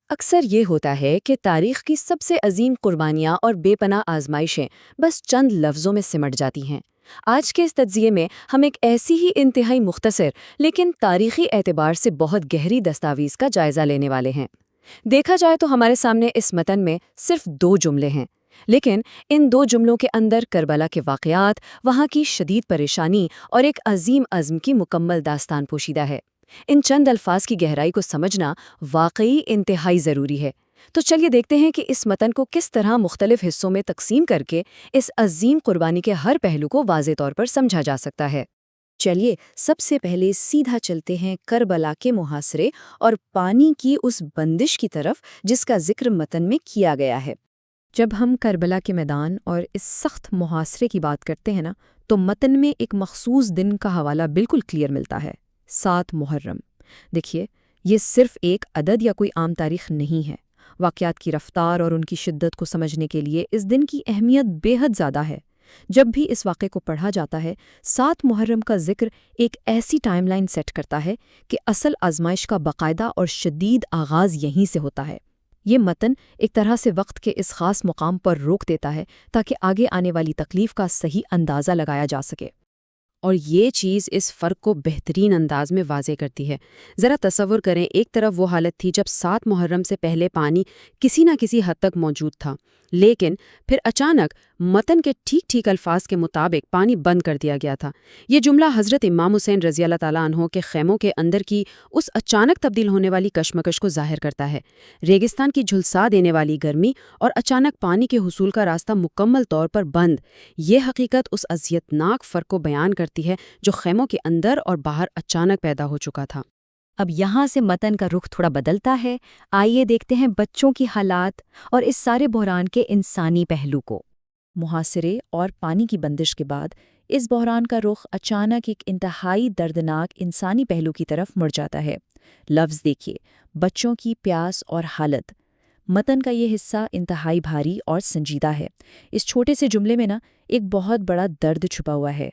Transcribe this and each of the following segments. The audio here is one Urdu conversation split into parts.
اکثر یہ ہوتا ہے کہ تاریخ کی سب سے عظیم قربانیاں اور بے پناہ آزمائشیں بس چند لفظوں میں سمٹ جاتی ہیں۔ آج کے اس تجزیے میں ہم ایک ایسی ہی انتہائی مختصر لیکن تاریخی اعتبار سے بہت گہری دستاویز کا جائزہ لینے والے ہیں۔ دیکھا جائے تو ہمارے سامنے اس متن میں صرف 2 جملے ہیں، لیکن ان 2 جملوں کے اندر کربلا کے واقعات، وہاں کی شدید پریشانی اور ایک عظیم عزم کی مکمل داستان پوشیدہ ہے۔ ان چند الفاظ کی گہرائی کو سمجھنا واقعی انتہائی ضروری ہے۔ تو چلیے دیکھتے ہیں کہ اس متن کو کس طرح مختلف حصوں میں تقسیم کر کے اس عظیم قربانی کے ہر پہلو کو واضح طور پر سمجھا جا سکتا ہے۔ چلیے سب سے پہلے سیدھا چلتے ہیں کربلا کے محاصرے اور پانی کی اس بندش کی طرف جس کا ذکر متن میں کیا گیا ہے۔ جب ہم کربلا کے میدان اور اس سخت محاصرے کی بات کرتے ہیں تو متن میں ایک مخصوص دن کا حوالہ بالکل کلیئر ملتا ہے، 7 محرم۔ دیکھیے، یہ صرف ایک عدد یا کوئی عام تاریخ نہیں ہے۔ واقعات کی رفتار اور ان کی شدت کو سمجھنے کے لیے اس دن کی اہمیت بے حد زیادہ ہے۔ جب بھی اس واقعے کو پڑھا جاتا ہے، 7 محرم کا ذکر ایک ایسی ٹائم لائن سیٹ کرتا ہے کہ اصل آزمائش کا باقاعدہ اور شدید آغاز یہیں سے ہوتا ہے۔ یہ متن ایک طرح سے وقت کے اس خاص مقام پر روک دیتا ہے تاکہ آگے آنے والی تکلیف کا صحیح اندازہ لگایا جا سکے۔ اور یہ چیز اس فرق کو بہترین انداز میں واضح کرتی ہے۔ ذرا تصور کریں، ایک طرف وہ حالت تھی جب 7 محرم سے پہلے پانی کسی نہ کسی حد تک موجود تھا، لیکن پھر اچانک متن کے ٹھیک الفاظ کے مطابق پانی بند کر دیا گیا تھا۔ یہ جملہ حضرت امام حسین رضی اللہ تعالیٰ عنہ کے خیموں کے اندر کی اس اچانک تبدیل ہونے والی کشمکش کو ظاہر کرتا ہے۔ ریگستان کی جھلسا دینے والی گرمی اور اچانک پانی کے حصول کا راستہ مکمل طور پر بند، یہ حقیقت اس اذیتناک فرق کو بیان کرتی ہے جو خیموں کے اندر اور باہر اچانک پیدا ہو چکا تھا۔ اب یہاں سے متن کا رخ تھوڑا بدلتا ہے۔ آئیے دیکھتے ہیں بچوں کی حالات اور اس سارے بحران کے انسانی پہلو کو۔ محاصرے اور پانی کی بندش کے بعد اس بحران کا رخ اچانک ایک انتہائی دردناک انسانی پہلو کی طرف مڑ جاتا ہے۔ لفظ دیکھیے، بچوں کی پیاس اور حالت۔ متن کا یہ حصہ انتہائی بھاری اور سنجیدہ ہے۔ اس چھوٹے سے جملے میں ایک بہت بڑا درد چھپا ہوا ہے۔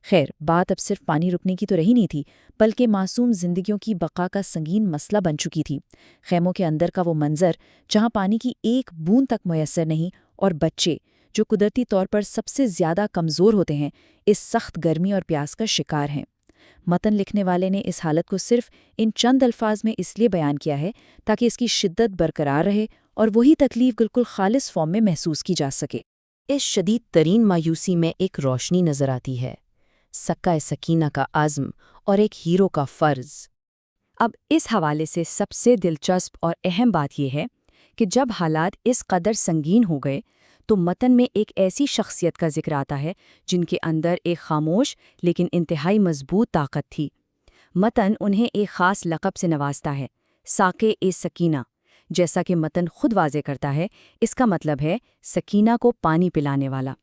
خیر، بات اب صرف پانی رکنے کی تو رہی نہیں تھی، بلکہ معصوم زندگیوں کی بقا کا سنگین مسئلہ بن چکی تھی۔ خیموں کے اندر کا وہ منظر جہاں پانی کی ایک بوند تک میسر نہیں، اور بچے جو قدرتی طور پر سب سے زیادہ کمزور ہوتے ہیں، اس سخت گرمی اور پیاس کا شکار ہیں۔ متن لکھنے والے نے اس حالت کو صرف ان چند الفاظ میں اس لیے بیان کیا ہے تاکہ اس کی شدت برقرار رہے اور وہی تکلیف بالکل خالص فارم میں محسوس کی جا سکے۔ اس شدید ترین مایوسی میں ایک روشنی نظر آتی ہے، سکہ سکینہ کا عزم اور ایک ہیرو کا فرض۔ اب اس حوالے سے سب سے دلچسپ اور اہم بات یہ ہے کہ جب حالات اس قدر سنگین ہو گئے تو متن میں ایک ایسی شخصیت کا ذکر آتا ہے جن کے اندر ایک خاموش لیکن انتہائی مضبوط طاقت تھی۔ متن انہیں ایک خاص لقب سے نوازتا ہے، ساقِ سکینہ۔ جیسا کہ متن خود واضح کرتا ہے، اس کا مطلب ہے سکینہ کو پانی پلانے والا۔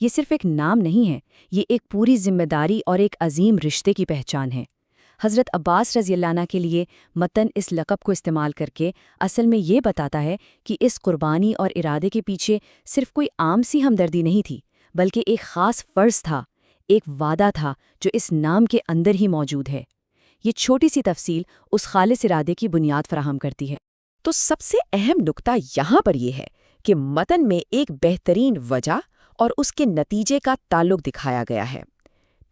یہ صرف ایک نام نہیں ہے، یہ ایک پوری ذمہ داری اور ایک عظیم رشتے کی پہچان ہے۔ حضرت عباس رضی اللہ عنہ کے لیے متن اس لقب کو استعمال کر کے اصل میں یہ بتاتا ہے کہ اس قربانی اور ارادے کے پیچھے صرف کوئی عام سی ہمدردی نہیں تھی، بلکہ ایک خاص فرض تھا، ایک وعدہ تھا جو اس نام کے اندر ہی موجود ہے۔ یہ چھوٹی سی تفصیل اس خالص ارادے کی بنیاد فراہم کرتی ہے۔ تو سب سے اہم نکتہ یہاں پر یہ ہے کہ متن میں ایک بہترین وجہ اور اس کے نتیجے کا تعلق دکھایا گیا ہے۔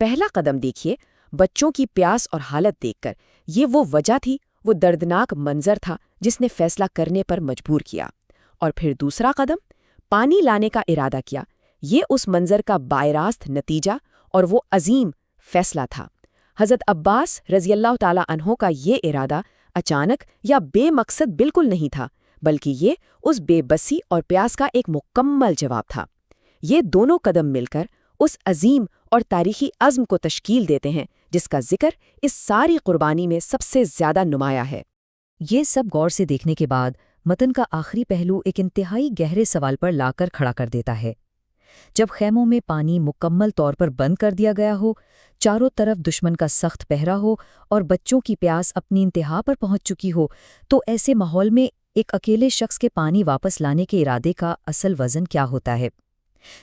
پہلا قدم دیکھیے، بچوں کی پیاس اور حالت دیکھ کر، یہ وہ وجہ تھی، وہ دردناک منظر تھا جس نے فیصلہ کرنے پر مجبور کیا۔ اور پھر دوسرا قدم، پانی لانے کا ارادہ کیا، یہ اس منظر کا باعث نتیجہ اور وہ عظیم فیصلہ تھا۔ حضرت عباس رضی اللہ تعالیٰ عنہ کا یہ ارادہ اچانک یا بے مقصد بالکل نہیں تھا، بلکہ یہ اس بے بسی اور پیاس کا ایک مکمل جواب تھا۔ یہ دونوں قدم مل کر اس عظیم اور تاریخی عزم کو تشکیل دیتے ہیں جس کا ذکر اس ساری قربانی میں سب سے زیادہ نمایاں ہے۔ یہ سب غور سے دیکھنے کے بعد متن کا آخری پہلو ایک انتہائی گہرے سوال پر لا کر کھڑا کر دیتا ہے۔ جب خیموں میں پانی مکمل طور پر بند کر دیا گیا ہو، چاروں طرف دشمن کا سخت پہرا ہو اور بچوں کی پیاس اپنی انتہا پر پہنچ چکی ہو، تو ایسے ماحول میں ایک اکیلے شخص کے پانی واپس لانے کے ارادے کا اصل وزن کیا ہوتا ہے؟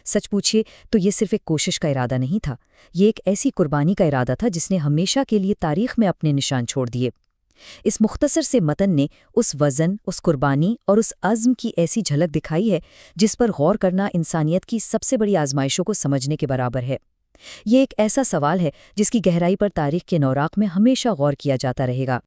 سچ پوچھئے تو یہ صرف ایک کوشش کا ارادہ نہیں تھا، یہ ایک ایسی قربانی کا ارادہ تھا جس نے ہمیشہ کے لیے تاریخ میں اپنے نشان چھوڑ دیے۔ اس مختصر سے متن نے اس وزن، اس قربانی اور اس عزم کی ایسی جھلک دکھائی ہے جس پر غور کرنا انسانیت کی سب سے بڑی آزمائشوں کو سمجھنے کے برابر ہے۔ یہ ایک ایسا سوال ہے جس کی گہرائی پر تاریخ کے نوراق میں ہمیشہ غور کیا جاتا رہے گا۔